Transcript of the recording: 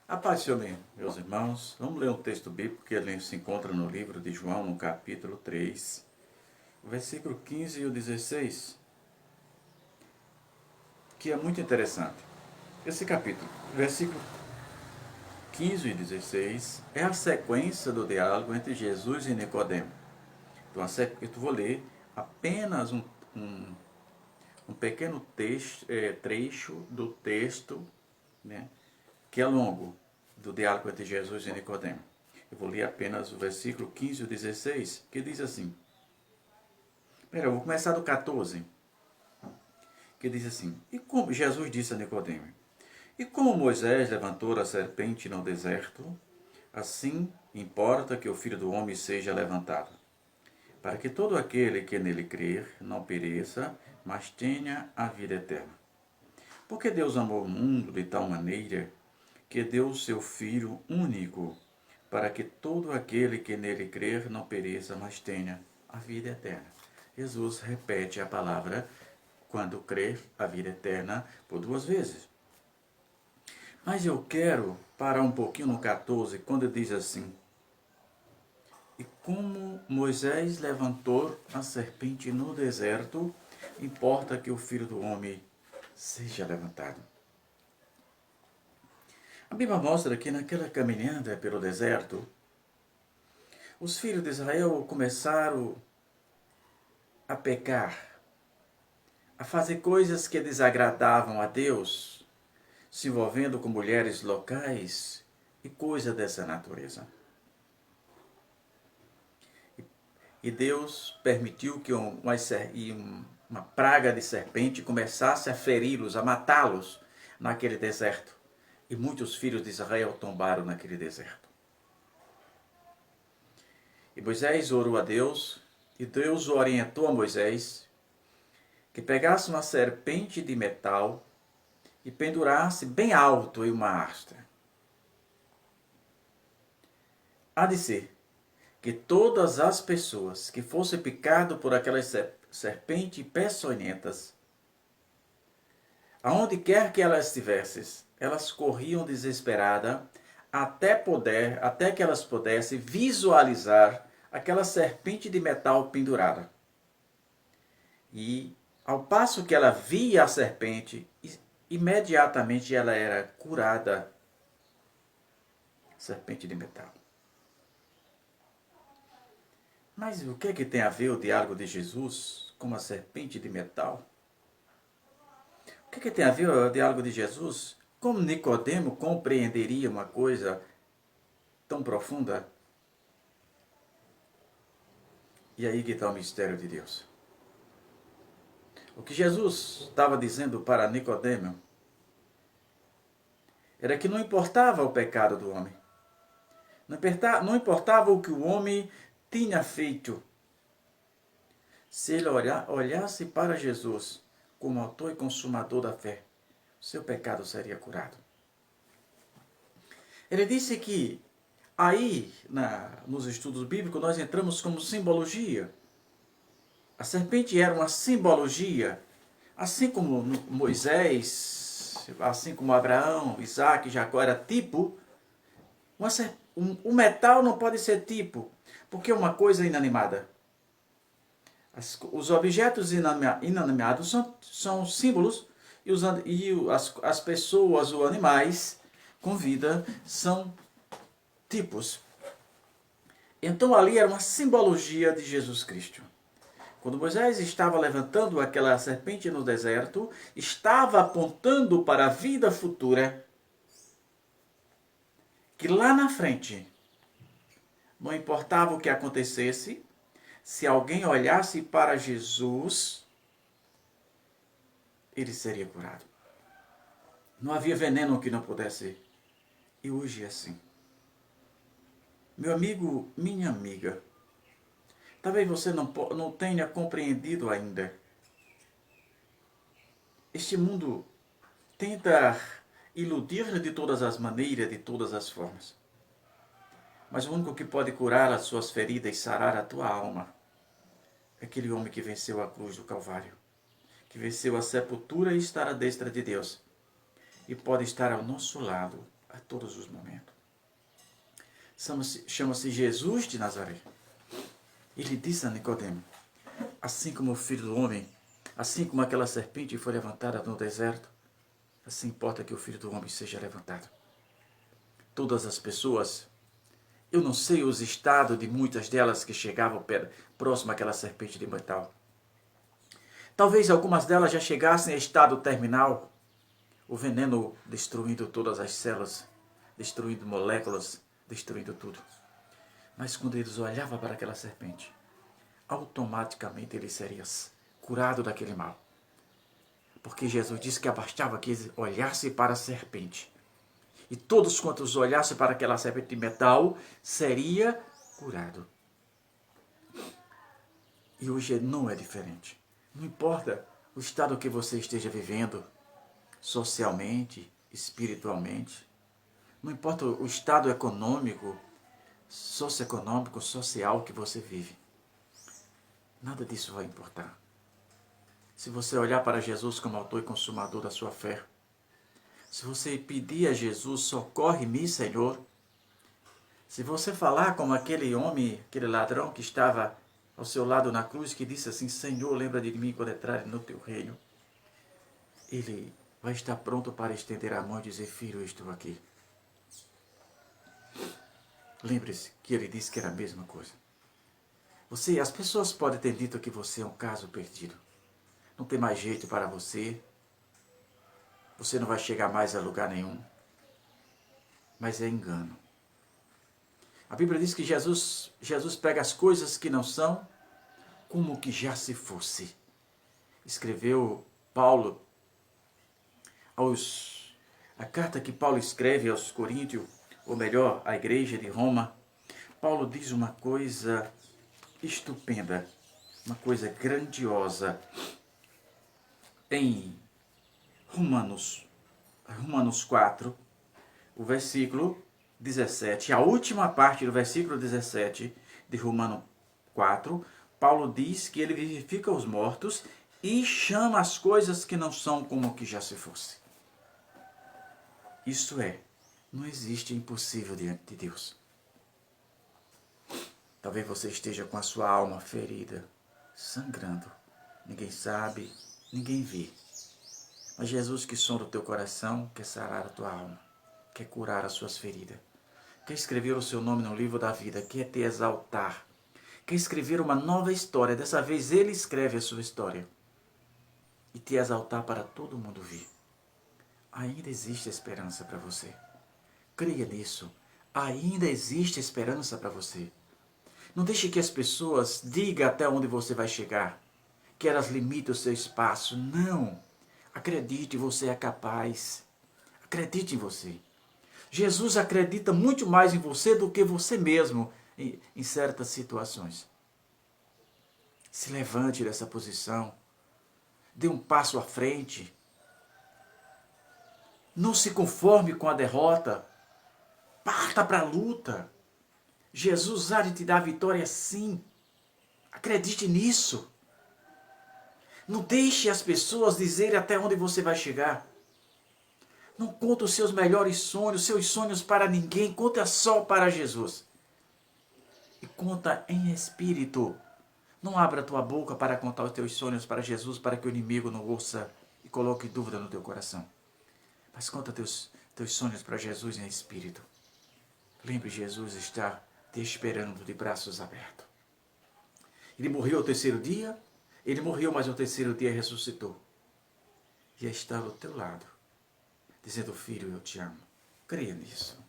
A paz do Senhor, meus irmãos. Vamos ler um texto bíblico que ele se encontra no livro de João, no capítulo 3, o versículo 15 e o 16, que é muito interessante. Esse capítulo, versículo 15 e 16, é a sequência do diálogo entre Jesus e Nicodemo. Então, eu vou ler apenas um pequeno trecho do texto, né, que é longo, do diálogo entre Jesus e Nicodemo. Eu vou ler apenas o versículo 15 e 16, que diz assim. Primeiro, eu vou começar do 14, que diz assim. E como Jesus disse a Nicodemo: E como Moisés levantou a serpente no deserto, assim importa que o Filho do Homem seja levantado, para que todo aquele que nele crer não pereça, mas tenha a vida eterna. Porque Deus amou o mundo de tal maneira que deu o seu Filho único, para que todo aquele que nele crer não pereça, mas tenha a vida eterna. Jesus repete a palavra quando crer a vida eterna por duas vezes. Mas eu quero parar um pouquinho no 14, quando diz assim: E como Moisés levantou a serpente no deserto, importa que o Filho do Homem seja levantado. A Bíblia mostra que naquela caminhada pelo deserto, os filhos de Israel começaram a pecar, a fazer coisas que desagradavam a Deus, se envolvendo com mulheres locais e coisas dessa natureza. E Deus permitiu que uma praga de serpente começasse a feri-los, a matá-los naquele deserto. E muitos filhos de Israel tombaram naquele deserto. E Moisés orou a Deus, e Deus orientou a Moisés que pegasse uma serpente de metal e pendurasse bem alto em uma haste. Há de ser que todas as pessoas que fossem picadas por aquelas serpentes peçonhentas, aonde quer que elas estivessem, elas corriam desesperadas até que elas pudessem visualizar aquela serpente de metal pendurada. E ao passo que ela via a serpente, imediatamente ela era curada. Serpente de metal. Mas o que é que tem a ver o diálogo de Jesus com a serpente de metal? O que é que tem a ver o diálogo de Jesus? Como Nicodemo compreenderia uma coisa tão profunda? E aí que está o mistério de Deus. O que Jesus estava dizendo para Nicodemo era que não importava o pecado do homem. Não importava o que o homem tinha feito. Se ele olhasse para Jesus como autor e consumador da fé, seu pecado seria curado. Ele disse que aí, nos estudos bíblicos, nós entramos como simbologia. A serpente era uma simbologia, assim como Moisés, assim como Abraão, Isaac, Jacó era tipo. O metal não pode ser tipo, porque é uma coisa inanimada. Os objetos inanimados são símbolos e as pessoas ou animais com vida são tipos. Então ali era uma simbologia de Jesus Cristo. Quando Moisés estava levantando aquela serpente no deserto, estava apontando para a vida futura, que lá na frente, não importava o que acontecesse, se alguém olhasse para Jesus, ele seria curado. Não havia veneno que não pudesse. E hoje é assim. Meu amigo, minha amiga, talvez você não tenha compreendido ainda. Este mundo tenta iludir de todas as maneiras, de todas as formas. Mas o único que pode curar as suas feridas e sarar a tua alma é aquele homem que venceu a cruz do Calvário, que venceu a sepultura e está à destra de Deus, e pode estar ao nosso lado a todos os momentos. Chama-se Jesus de Nazaré. Ele disse a Nicodemo, assim como o Filho do Homem, assim como aquela serpente foi levantada no deserto, assim importa que o Filho do Homem seja levantado. Todas as pessoas, eu não sei os estados de muitas delas que chegavam próximo àquela serpente de metal. Talvez algumas delas já chegassem a estado terminal, o veneno destruindo todas as células, destruindo moléculas, destruindo tudo. Mas quando eles olhavam para aquela serpente, automaticamente ele seria curado daquele mal. Porque Jesus disse que bastava que eles olhassem para a serpente. E todos quantos olhassem para aquela serpente de metal, seria curado. E hoje não é diferente. Não importa o estado que você esteja vivendo, socialmente, espiritualmente. Não importa o estado econômico, socioeconômico, social que você vive. Nada disso vai importar. Se você olhar para Jesus como autor e consumador da sua fé, se você pedir a Jesus, socorre-me, Senhor. Se você falar como aquele homem, aquele ladrão que estava ao seu lado na cruz, que disse assim, Senhor, lembra de mim quando entrar no teu reino. Ele vai estar pronto para estender a mão e dizer, filho, eu estou aqui. Lembre-se que ele disse que era a mesma coisa. As pessoas podem ter dito que você é um caso perdido. Não tem mais jeito para você. Você não vai chegar mais a lugar nenhum. Mas é engano. A Bíblia diz que Jesus pega as coisas que não são como que já se fosse. Escreveu Paulo, a carta que Paulo escreve aos Coríntios, ou melhor, à igreja de Roma, Paulo diz uma coisa estupenda, uma coisa grandiosa em Romanos 4, o versículo 17, a última parte do versículo 17 de Romanos 4, Paulo diz que ele vivifica os mortos e chama as coisas que não são como que já se fosse. Isso é, não existe impossível diante de Deus. Talvez você esteja com a sua alma ferida, sangrando. Ninguém sabe, ninguém vê. Mas Jesus que sonda o teu coração, quer sarar a tua alma, quer curar as suas feridas. Quer escrever o seu nome no livro da vida, quer te exaltar. Quer escrever uma nova história, dessa vez ele escreve a sua história. E te exaltar para todo mundo ver. Ainda existe esperança para você. Creia nisso. Ainda existe esperança para você. Não deixe que as pessoas digam até onde você vai chegar. Que elas limitem o seu espaço. Não. Acredite, você é capaz. Acredite em você. Jesus acredita muito mais em você do que você mesmo em certas situações. Se levante dessa posição. Dê um passo à frente. Não se conforme com a derrota. Parta para a luta. Jesus há de te dar vitória sim. Acredite nisso. Não deixe as pessoas dizerem até onde você vai chegar. Não conta os seus melhores sonhos, seus sonhos para ninguém. Conta só para Jesus. E conta em espírito. Não abra a tua boca para contar os teus sonhos para Jesus, para que o inimigo não ouça e coloque dúvida no teu coração. Mas conta teus sonhos para Jesus em espírito. Lembre, Jesus está te esperando de braços abertos. Ele morreu ao terceiro dia, ele morreu, mas ao terceiro dia ressuscitou. E está ao teu lado, dizendo, filho, eu te amo. Creia nisso.